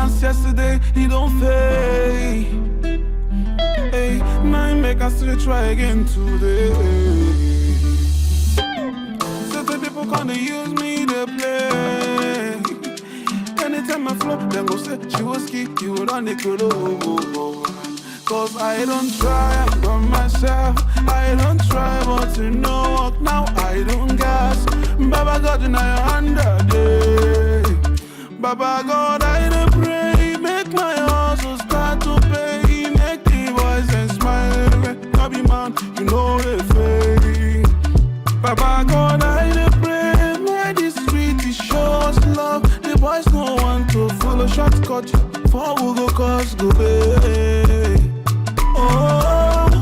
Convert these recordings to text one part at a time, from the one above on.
romance yesterday, he don't fade. Hey, now make us still try again today. Certain people can't use me to play. Anytime I flow, then go say she was key, you would on the colo. Cause I don't try by myself, I don't try, but you know what, now I don't gas. Baba God in your hand day. Baba God, I dey pray, make my hustle start to pay, make the boys and smile, I be man, you know the fake. Baba God, I dey pray, make the street show us love. The boys no want to follow shortcut, for we go cause go pay. Oh,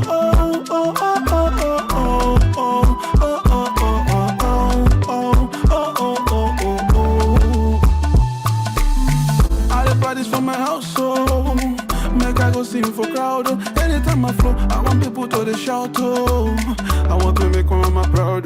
oh, oh, oh, oh, oh, oh, oh, oh, oh, oh, oh, oh, oh, oh. I dey practice for my house, so make I go sing for crowd. Anytime I flow, I want people to the shout. Oh, I want to make my mama proud.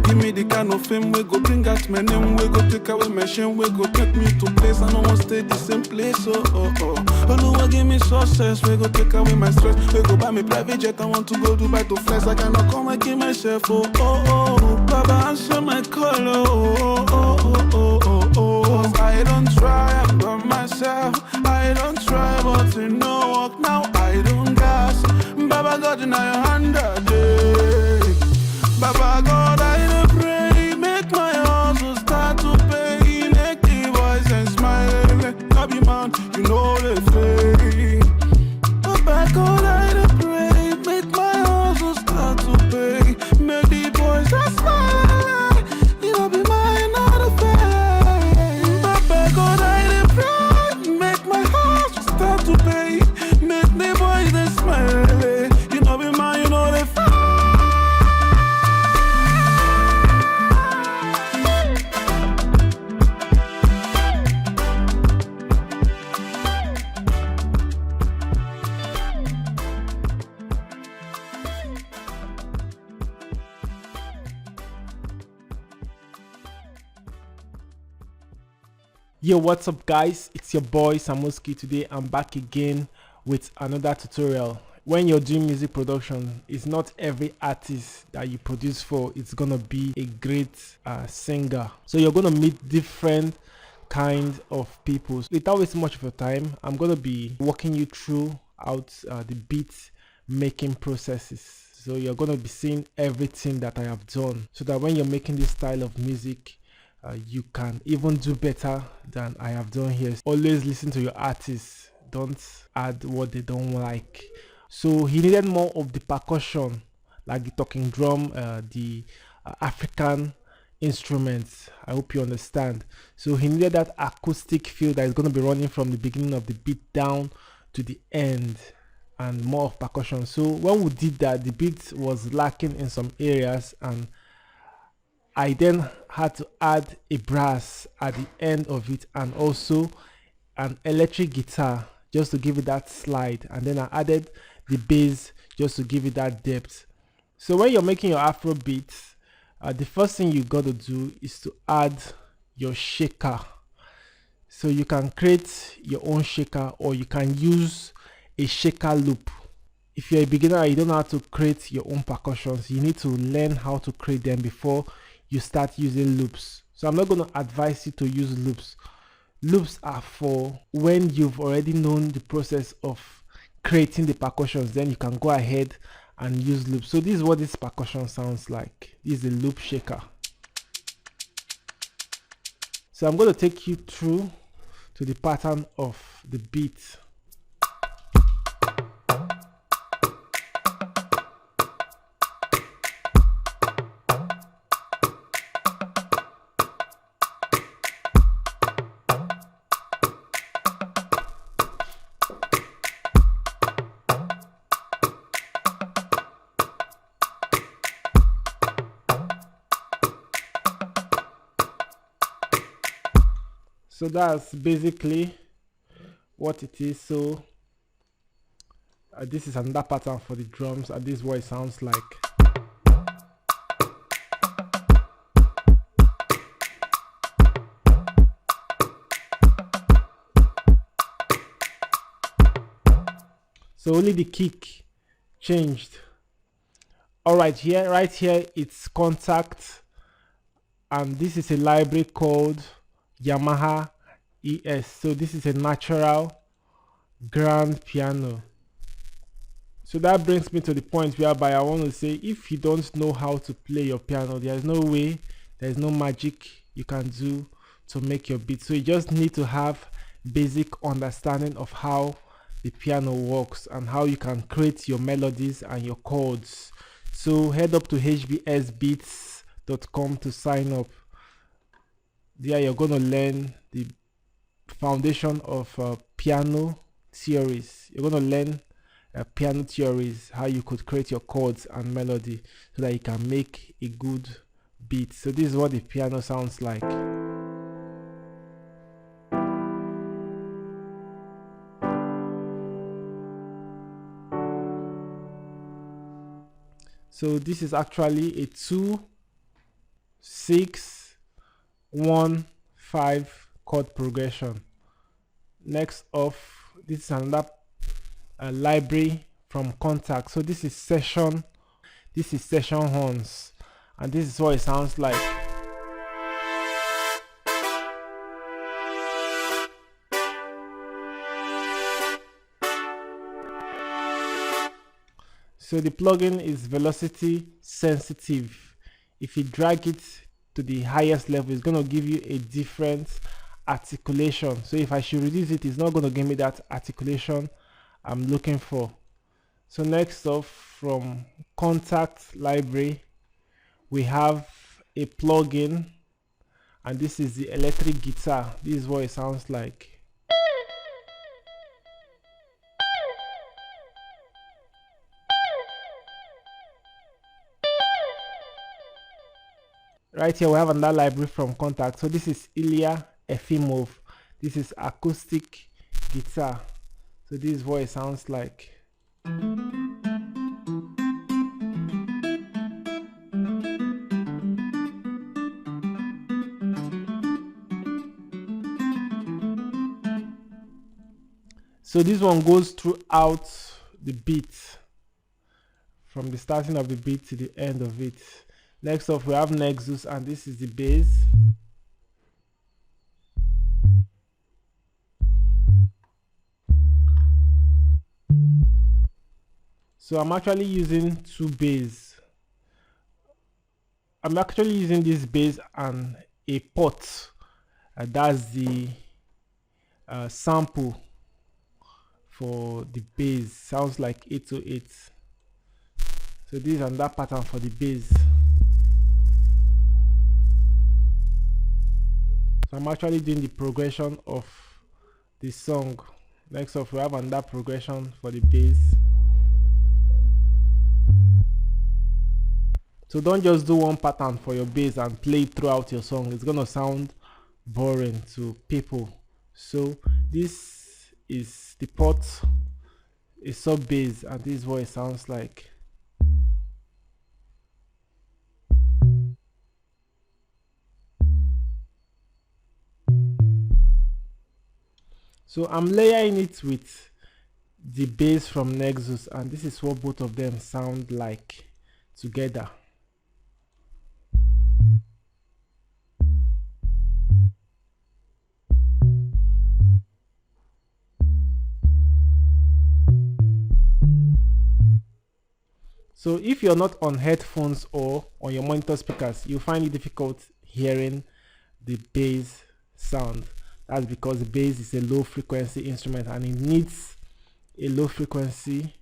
Give me the kind of fame we go bring out my name, we go take away my shame, we go take me to place I don't want to stay the same place. Oh, oh, oh. Oluwa give me success, we go take away my stress, we go buy me private jet. I want to go Dubai to flex, I cannot come and kill myself. Oh, oh, oh. Baba answer my call. Oh, oh, oh, oh, oh, oh. Cause I don't try by myself, I don't try, but you know what, now I don't gas. Baba God in your hand day. Baba God, I dey pray, make my hustle start to pay, make the boys and smile, I be man, you know the fake. Baba God, I dey pray, make my hustle start to pay, make the boys and smile, you know be man, not the fake. Baba God, I dey pray, make my hustle start to pay, make the boys and smile, you know be man, you know the fake. Yo, what's up guys, it's your boy Samuski. Today I'm back again with another tutorial. When you're doing music production, it's not every artist that you produce for it's gonna be a great singer. So you're gonna meet different kinds of people. Without wasting much of your time, I'm gonna be walking you through out the beat making processes. So you're gonna be seeing everything that I have done, so that when you're making this style of music, you can even do better than I have done here. Always listen to your artists, don't add what they don't like. So he needed more of the percussion, like the talking drum, the African instruments. I hope you understand. So he needed that acoustic feel that is going to be running from the beginning of the beat down to the end, and more of percussion. So when we did that, the beat was lacking in some areas, and I then had to add a brass at the end of it, and also an electric guitar just to give it that slide, and then I added the bass just to give it that depth. So when you're making your Afrobeat, the first thing you got to do is to add your shaker. So you can create your own shaker, or you can use a shaker loop. If you're a beginner, you don't know how to create your own percussions. You need to learn how to create them before you start using loops. So I'm not going to advise you to use loops. Loops are for when you've already known the process of creating the percussions, then you can go ahead and use loops. So this is what this percussion sounds like. This is a loop shaker. So I'm going to take you through to the pattern of the beat. So that's basically what it is. So this is another pattern for the drums, and this is what it sounds like. So only the kick changed. All right, here, right here, it's contact, and this is a library called Yamaha ES. So this is a natural grand piano. So that brings me to the point whereby I want to say, if you don't know how to play your piano, there's no way, there's no magic you can do to make your beat. So you just need to have basic understanding of how the piano works and how you can create your melodies and your chords. So head up to hbsbeats.com to sign up. There you're going to learn the foundation of piano theories. You're going to learn piano theories, how you could create your chords and melody so that you can make a good beat. So this is what the piano sounds like. So this is actually a 2 6 1 5 chord progression. Next off, this is another library from Contact. So this is session horns, and this is what it sounds like. So the plugin is velocity sensitive. If you drag it to the highest level, it's going to give you a different articulation. So if I should reduce it, it's not going to give me that articulation I'm looking for. So next off, from Contact library, we have a plugin, and this is the electric guitar. This is what it sounds like. Right here we have another library from Contact. So this is Ilya Efimov. This is acoustic guitar. So this is what it sounds like. So this one goes throughout the beat, from the starting of the beat to the end of it. Next up we have Nexus, and this is the bass. So I'm actually using two bass. I'm actually using this bass and a pot. That's the sample for the bass. Sounds like 808. So this is another pattern for the bass. So I'm actually doing the progression of the song. Next up we have another progression for the bass. So don't just do one pattern for your bass and play it throughout your song. It's gonna sound boring to people. So this is the pot, a sub bass, and this is what it sounds like. So I'm layering it with the bass from Nexus, and this is what both of them sound like together. So if you're not on headphones or on your monitor speakers, you find it difficult hearing the bass sound. That's because the bass is a low frequency instrument and it needs a low frequency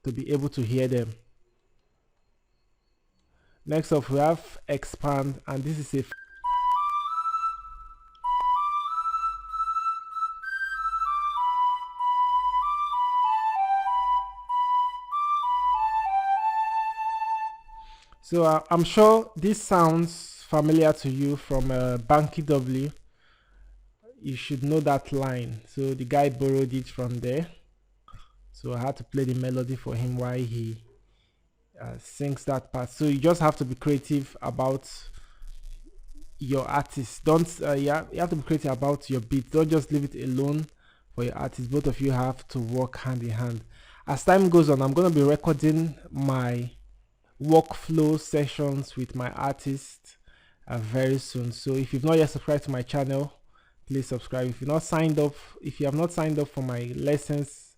to be able to hear them. Next up we have Expand, and this is a So I'm sure this sounds familiar to you from Banky W. You should know that line. So the guy borrowed it from there. So I had to play the melody for him while he sings that part. So you just have to be creative about your artist. Don't you have to be creative about your beat. Don't just leave it alone for your artist. Both of you have to work hand in hand. As time goes on, I'm going to be recording my workflow sessions with my artists very soon. So if you've not yet subscribed to my channel, please subscribe. If you have not signed up for my lessons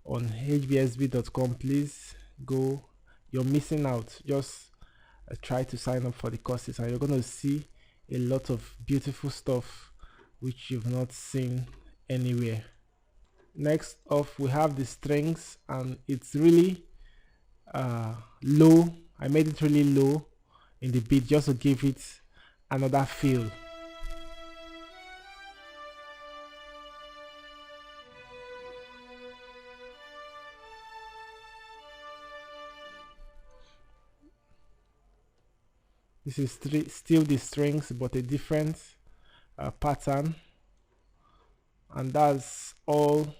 on hbsb.com, please go. You're missing out. Just try to sign up for the courses, and you're going to see a lot of beautiful stuff which you've not seen anywhere. Next off, we have the strings, and it's really low. I made it really low in the beat just to give it another feel. This is still the strings, but a different pattern, and that's all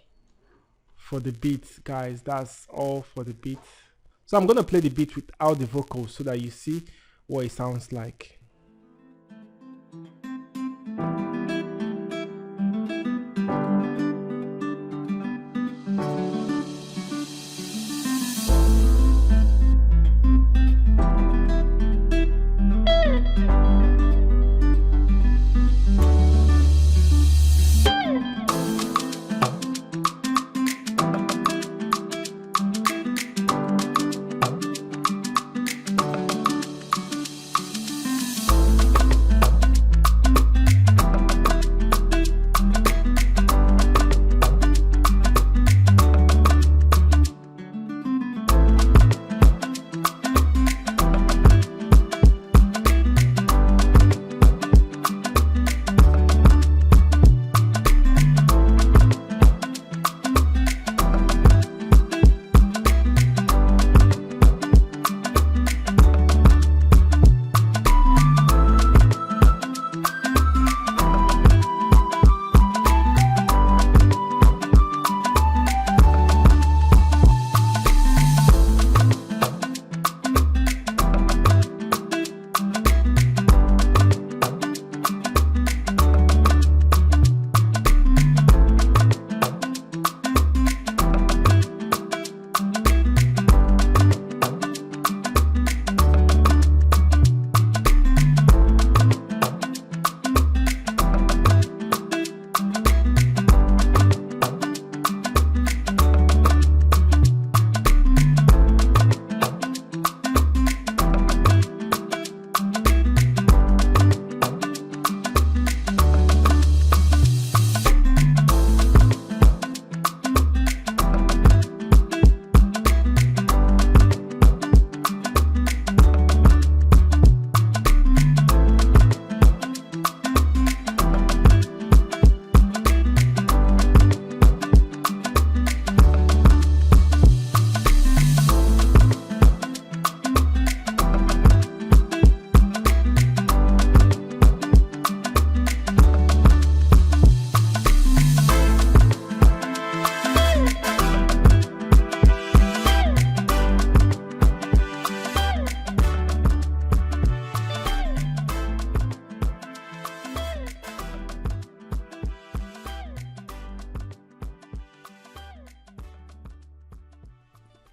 for the beat, guys. That's all for the beat. So I'm gonna play the beat without the vocals so that you see what it sounds like.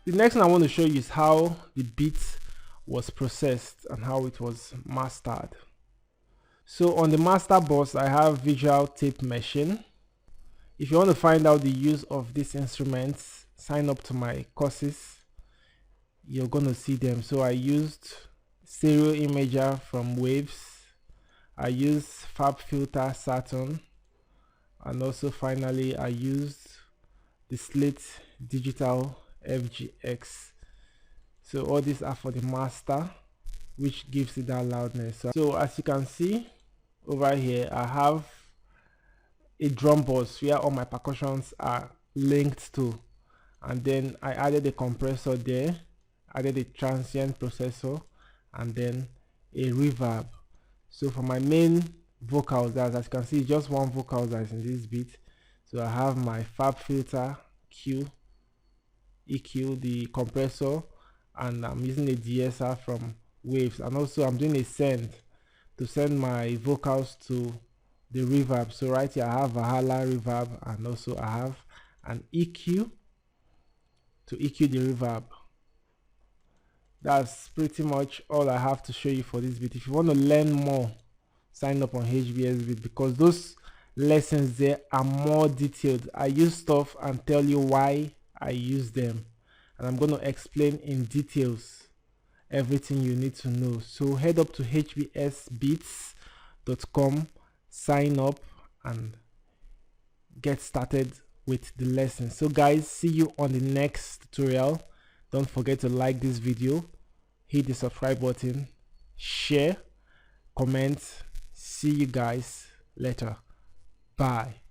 The next thing I want to show you is how the beat was processed and how it was mastered. So on the master bus, I have visual tape machine. If you want to find out the use of these instruments, sign up to my courses. You're going to see them. So I used stereo imager from Waves. I used Fab Filter Saturn, and also finally I used the Slate Digital FGX. So all these are for the master, which gives it that loudness. So as you can see over here, I have a drum bus where all my percussions are linked to, and then I added a compressor there, added a transient processor, and then a reverb. So for my main vocals, as you can see, just one vocal that is in this beat. So I have my Fab Filter Q, EQ, the compressor, and I'm using a DSR from Waves, and also I'm doing a send to send my vocals to the reverb. So right here I have Valhalla reverb, and also I have an EQ to EQ the reverb. That's pretty much all I have to show you for this bit. If you want to learn more, sign up on HBSBit, because those lessons there are more detailed. I use stuff and tell you why I use them, and I'm going to explain in details everything you need to know. So head up to hbsbeats.com, sign up and get started with the lesson. So guys, see you on the next tutorial. Don't forget to like this video, hit the subscribe button, share, comment. See you guys later. Bye.